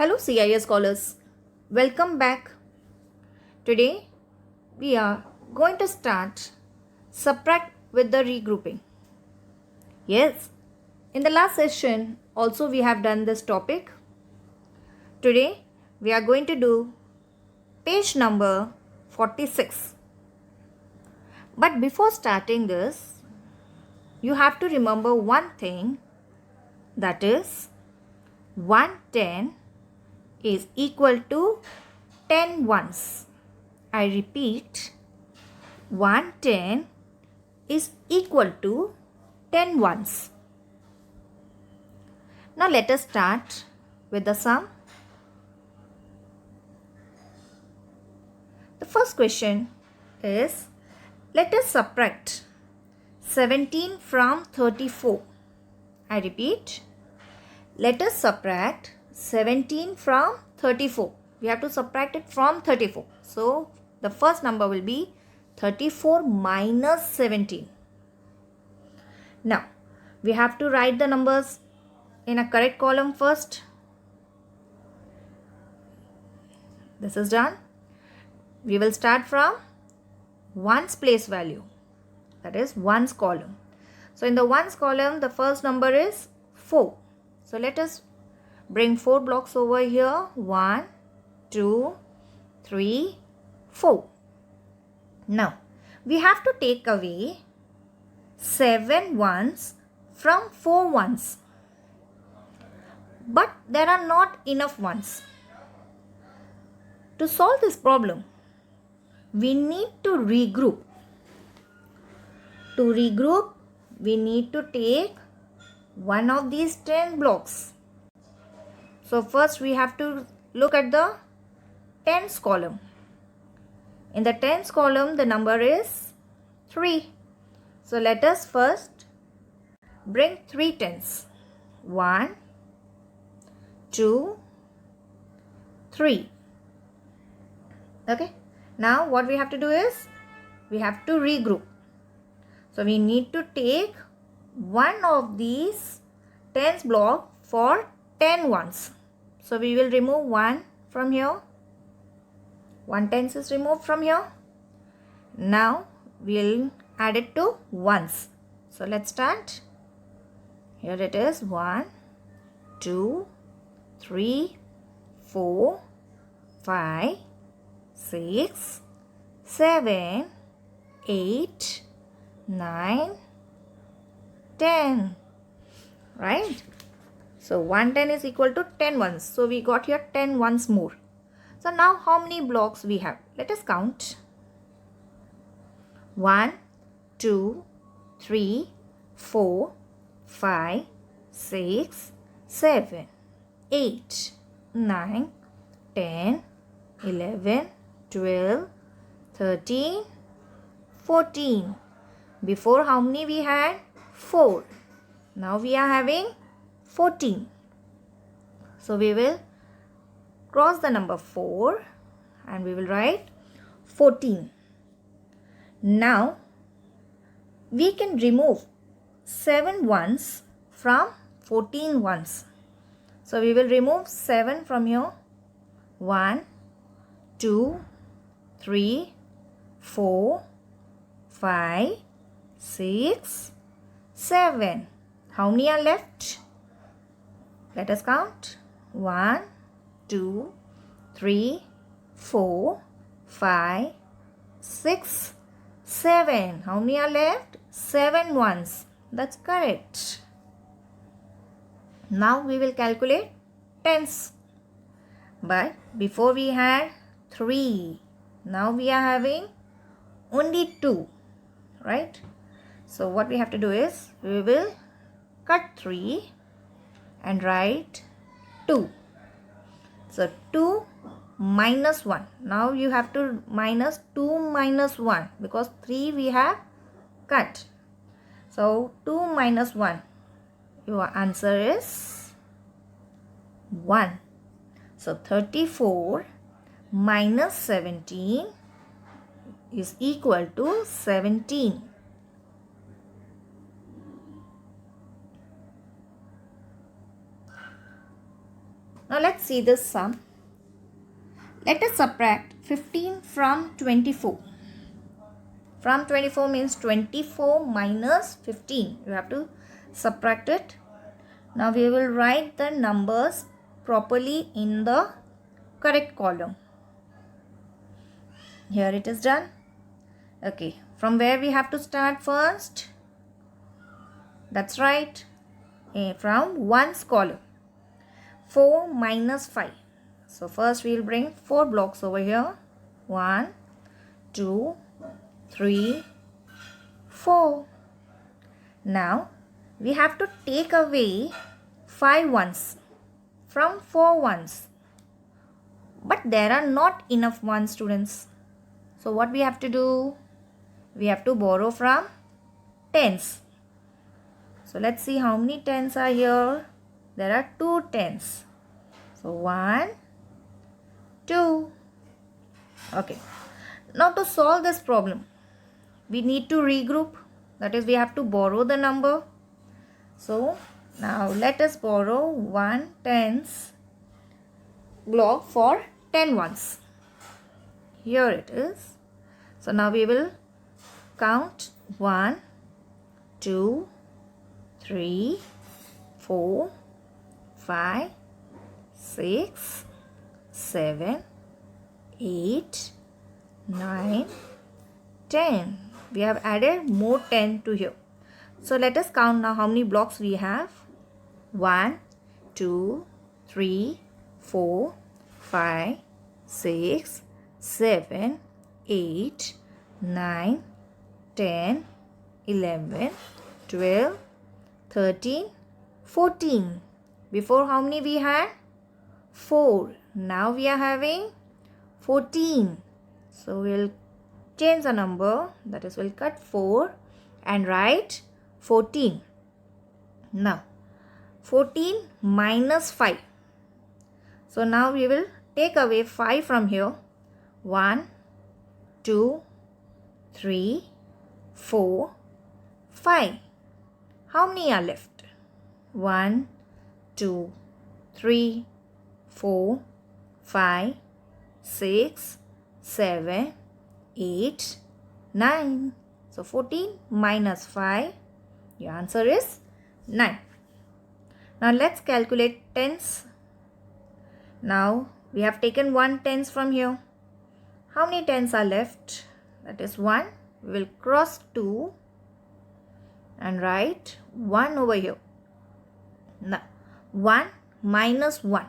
Hello CIS scholars, welcome back. Today we are going to start subtract with the regrouping. Yes, in the last session also we have done this topic. Today we are going to do page number 46. But before starting this, you have to remember one thing, that is 110 is equal to 10 ones. I repeat, 110 is equal to 10 ones. Now let us start with the sum. The first question is, let us subtract 17 from 34. I repeat, let us subtract 17 from 34. We have to subtract it from 34. So the first number will be 34 minus 17. Now we have to write the numbers in a correct column first. This is done. We will start from ones place value, that is ones column. So in the ones column, the first number is 4. So let us bring 4 blocks over here. 1, 2, 3, 4. Now we have to take away 7 ones from 4 ones. But there are not enough ones. To solve this problem, we need to regroup. To regroup, we need to take one of these 10 blocks. So first we have to look at the tens column. In the tens column, the number is 3. So let us first bring 3 tens. 1, 2, 3. Okay. Now what we have to do is, we have to regroup. So we need to take one of these tens block for 10 ones. So we will remove 1 from here. 1 tens is removed from here. Now we will add it to ones. So let's start. Here it is 1, 2, 3, 4, 5, 6, 7, 8, 9, 10. Right? So 110 is equal to 10 ones. So we got here 10 ones more. So now how many blocks we have? Let us count. 1, 2, 3, 4, 5, 6, 7, 8, 9, 10, 11, 12, 13, 14. Before how many we had? 4. Now we are having 14. So we will cross the number 4 and we will write 14. Now we can remove 7 ones from 14 ones. So we will remove 7 from here. 1, 2, 3, 4, 5, 6, 7. How many are left? Let us count. 1, 2, 3, 4, 5, 6, 7. How many are left? 7 ones. That's correct. Now we will calculate tens. But before we had 3. Now we are having only 2. Right? So what we have to do is, we will cut 3 and write 2. So 2 minus 1. Now you have to minus 2 minus 1 because 3 we have cut. So 2 minus 1. Your answer is 1. So 34 minus 17 is equal to 17. Now let's see this sum. Let us subtract 15 from 24. From 24 means 24 minus 15. You have to subtract it. Now we will write the numbers properly in the correct column. Here it is done. Okay, from where we have to start first? That's right, from ones column. 4 minus 5. So first we will bring 4 blocks over here. 1, 2, 3, 4. Now we have to take away 5 ones from 4 ones. But there are not enough ones, students. So what we have to do? We have to borrow from tens. So let's see how many tens are here. There are 2 tens. So 1, 2. Okay. Now to solve this problem, we need to regroup. That is, we have to borrow the number. So now let us borrow 1 tens block for 10 ones. Here it is. So now we will count 1, 2, 3, 4, 5, 6, 7, 8, 9, 10. We have added more 10 to here. So let us count now how many blocks we have. 1, 2, 3, 4, 5, 6, 7, 8, 9, 10, 11, 12, 13, 14. Before how many we had? 4. Now we are having 14. So we'll change the number. That is, we'll cut 4 and write 14. Now 14 minus 5. So now we will take away 5 from here. 1, 2, 3, 4, 5. How many are left? 1, 2, 3, 4, 5, 6, 7, 8, 9. So 14 minus 5. Your answer is 9. Now let's calculate tens. Now we have taken 1 tens from here. How many tens are left? That is 1. We will cross 2 and write 1 over here. Now 1 minus 1.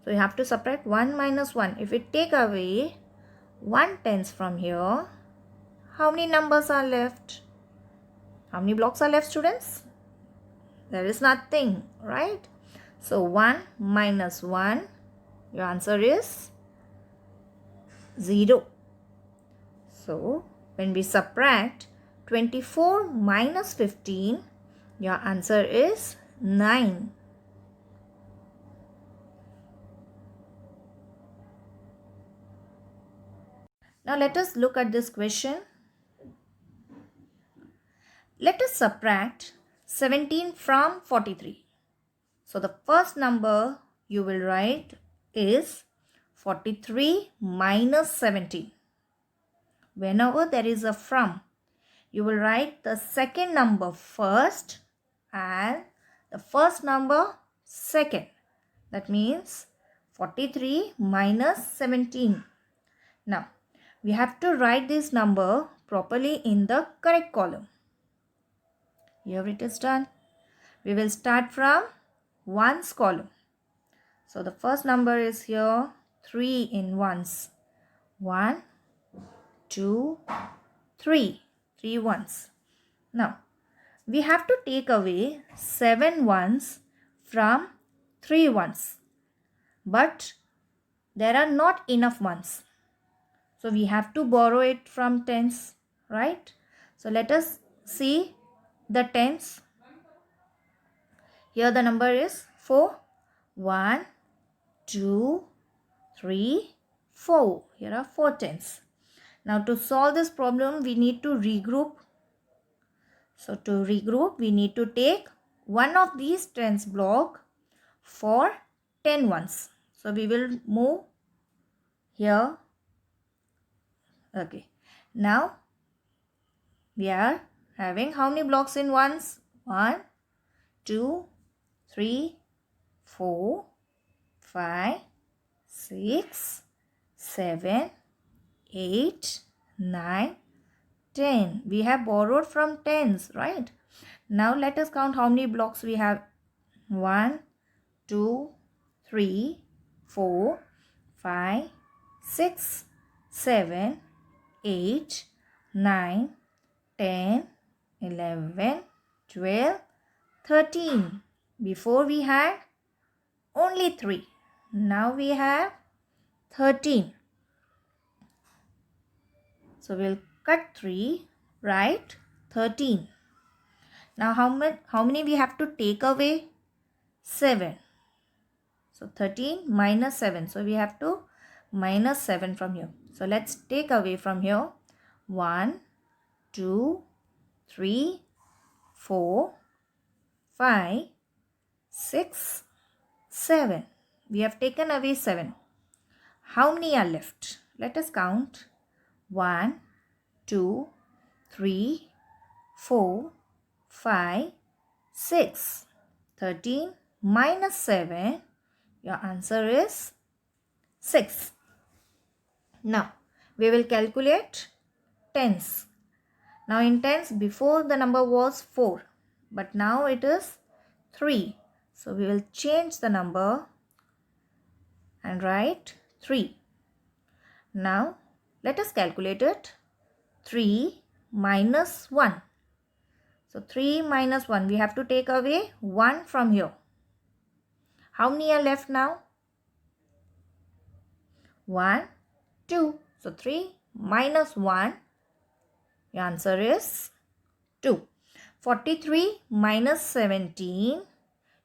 So you have to subtract 1 minus 1. If we take away 1 tens from here, how many numbers are left? How many blocks are left, students? There is nothing, right? So 1 minus 1, your answer is 0. So when we subtract 24 minus 15, your answer is 9. Now let us look at this question. Let us subtract 17 from 43. So the first number you will write is 43 minus 17. Whenever there is a from, you will write the second number first and the first number second. That means 43 minus 17. Now, we have to write this number properly in the correct column. Here it is done. We will start from ones column. So the first number is here 3 in ones. 1, 2, 3. 3 ones. Now we have to take away 7 ones from 3 ones. But there are not enough ones. So we have to borrow it from tens, right? So let us see the tens. Here the number is 4. 1, 2, 3, 4. Here are 4 tens. Now to solve this problem, we need to regroup. So to regroup, we need to take one of these tens block for 10 ones. So we will move here. Okay. Now we are having how many blocks in ones? 1, 2, 3, 4, 5, 6, 7, 8, 9, 10. We have borrowed from tens, right? Now let us count how many blocks we have. 1, 2, 3, 4, 5, 6, 7, 8, 9, 10, 11, 12, 13. Before we had only 3. Now we have 13. So we'll cut 3, write 13. Now how many we have to take away? 7. So 13 minus 7. So we have to minus 7 from here. So let's take away from here. 1, 2, 3, 4, 5, 6, 7. We have taken away 7. How many are left? Let us count. 1, 2, 3, 4, 5, 6. 13 minus 7. Your answer is 6. Now, we will calculate tens. Now, in tens, before the number was 4. But now it is 3. So, we will change the number and write 3. Now, let us calculate it. 3 minus 1. So, 3 minus 1. We have to take away 1 from here. How many are left now? 1, 2. So, 3 minus 1. Your answer is 2. 43 minus 17.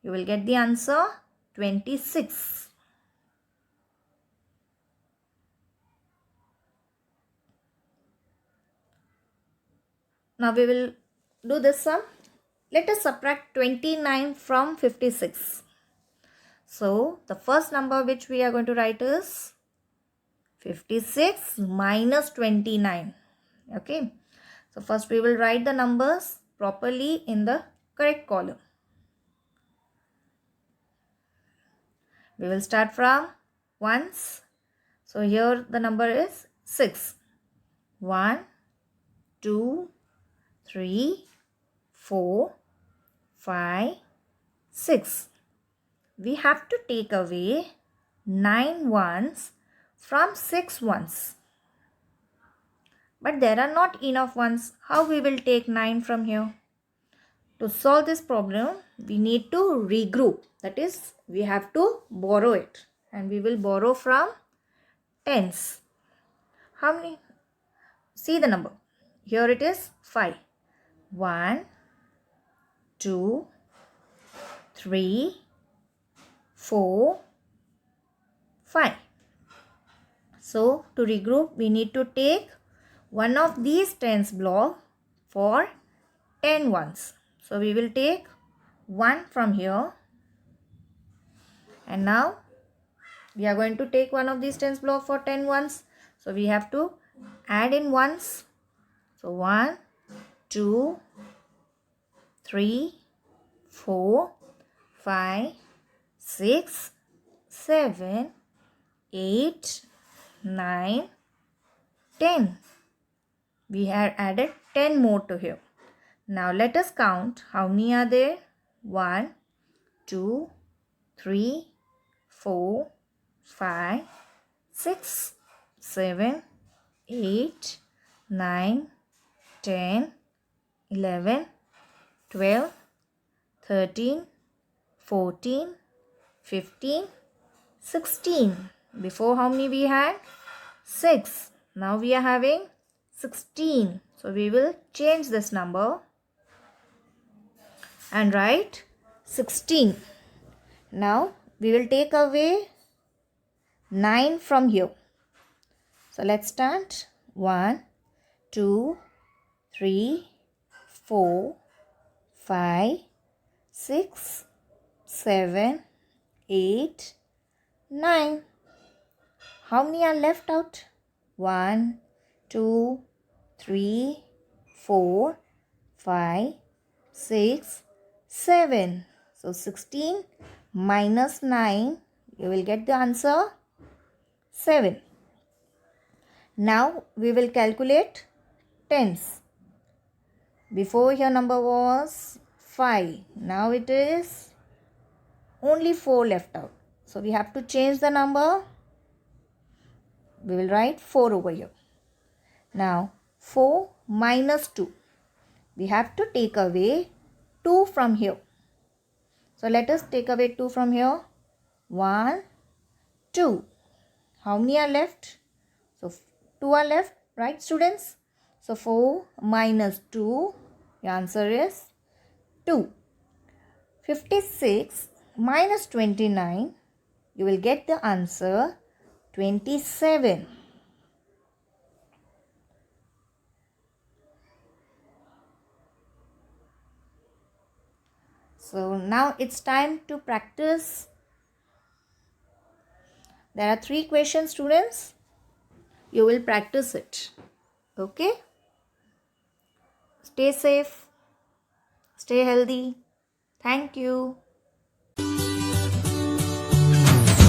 You will get the answer 26. Now we will do this sum. Let us subtract 29 from 56. So the first number which we are going to write is 56 minus 29. Okay. So first we will write the numbers properly in the correct column. We will start from ones. So here the number is 6. 1, 2, 3, 4, 5, 6. We have to take away 9 ones from 6 ones. But there are not enough ones. How we will take 9 from here? To solve this problem, we need to regroup. That is, we have to borrow it. And we will borrow from tens. How many? See the number. Here it is 5. 1, 2, 3, 4, 5. So, to regroup, we need to take one of these tens block for 10 ones. So, we will take 1 from here. And now, we are going to take one of these tens block for 10 ones. So, we have to add in ones. So, 1, 2, 3, 4, 5, 6, 7, 8, 9, 10. We have added 10 more to here. Now let us count how many are there. 1, 2, 3, 4, 5, 6, 7, 8, 9, 10, 11, 12, 13, 14, 15, 16. Before how many we had? 6. Now we are having 16. So we will change this number and write 16. Now we will take away 9 from here. So let's start. 1, 2, 3, 4, 5, 6, 7, 8, 9. How many are left out? 1, 2, 3, 4, 5, 6, 7. So 16 minus 9, you will get the answer 7. Now we will calculate tens. Before your number was 5. Now it is only 4 left out. So we have to change the number. We will write 4 over here. Now 4 minus 2. We have to take away 2 from here. So let us take away 2 from here. 1, 2. How many are left? So 2 are left, right students? So 4 minus 2, the answer is 2. 56 minus 29, you will get the answer 27. So now it's time to practice. There are 3 questions, students. You will practice it. Okay? Stay safe. Stay healthy. Thank you.